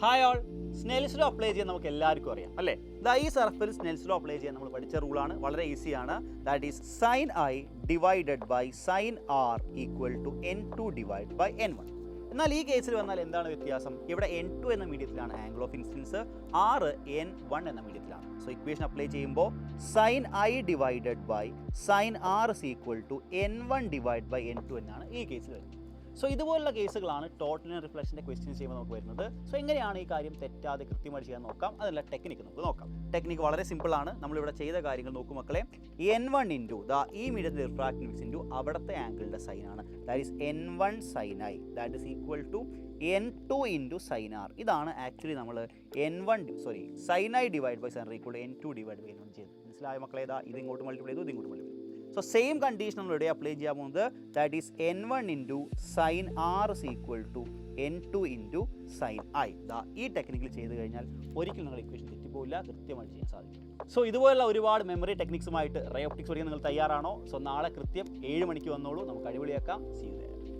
Hi all, Snell's law apply ചെയ്യാൻ നമുക്ക് എല്ലാവർക്കും അറിയാം അല്ലേ? ഈ സർഫിൽ സ്നെൽസ് ലോ അപ്ലൈ ചെയ്യാൻ നമ്മൾ പഠിച്ച റൂളാണ്, വളരെ ഈസിയാണ്. That is sine i divided by sine r equal to n2 divide by n1. എന്നാൽ ഈ കേസിൽ വന്നാൽ എന്താണ് വ്യത്യാസം? ഇവിടെ n2 എന്ന മീഡിയത്തിലാണ് angle of incidence, r n1 എന്ന മീഡിയത്തിലാണ്. സോ ഇക്വേഷൻ അപ്ലൈ ചെയ്യുമ്പോൾ sine i divided by sine r is equal to n1 divide by n2 എന്നാണ് ഈ കേസിൽ വരുന്നത്. സോ ഇതുപോലുള്ള കേസുകളാണ് ടോട്ടൽ റിഫ്ലക്ഷൻ്റെ ക്വസ്റ്റ്യൻ ചെയ്യുമ്പോൾ നമുക്ക് വരുന്നത്. സോ എങ്ങനെയാണ് ഈ കാര്യം തെറ്റാതെ കൃത്യമായിട്ട് ചെയ്യാൻ നോക്കാം, അതല്ല ടെക്നിക്ക് നമുക്ക് നോക്കാം. ടെക്നിക്ക് വളരെ സിമ്പിളാണ്. നമ്മളിവിടെ ചെയ്ത കാര്യങ്ങൾ നോക്കൂ മക്കളെ. n1 ഇൻറ്റു ഈ മീഡിയത്തിൽ റിഫ്രാക്ഷൻ ഇൻഡെക്സ് ഇൻറ്റു അവിടുത്തെ ആംഗിളിൻ്റെ സൈനാണ്, that is n1 sine i, that is equal to n2 into sine r. ഇതാണ് ആക്ച്വലി നമ്മൾ sine i divide by sine r equal to n2 divide by n1 ചെയ്ത്. മനസ്സിലായ മക്കളെ? ഇത് ഇങ്ങോട്ട് മൾട്ടിപ്ലൈ ചെയ്തു, ഇത് ഇങ്ങോട്ട് മൾട്ടിപ്ലൈ ചെയ്തു. സോ സെയിം കണ്ടീഷൻ നമ്മൾ ഇവിടെ അപ്ലൈ ചെയ്യാൻ പോകുന്നത്, that is n1 into sine r is equal to n2 into sine i. ഈ ടെക്നിക്കിൽ ചെയ്ത് കഴിഞ്ഞാൽ ഒരിക്കലും നിങ്ങൾ ഇക്വേഷൻ തെറ്റിപ്പോയില്ല, കൃത്യമായിട്ട് ചെയ്യാൻ സാധിക്കും. സോ ഇതുപോലുള്ള ഒരുപാട് മെമ്മറി ടെക്നിക്സുമായിട്ട് റേ ഓപ്റ്റിക്സ് പഠിക്കാൻ നിങ്ങൾ തയ്യാറാണോ? സോ നാളെ കൃത്യം 7 മണിക്ക് വന്നോളൂ, നമുക്ക് അടിപൊളിയാക്കാം. See you there.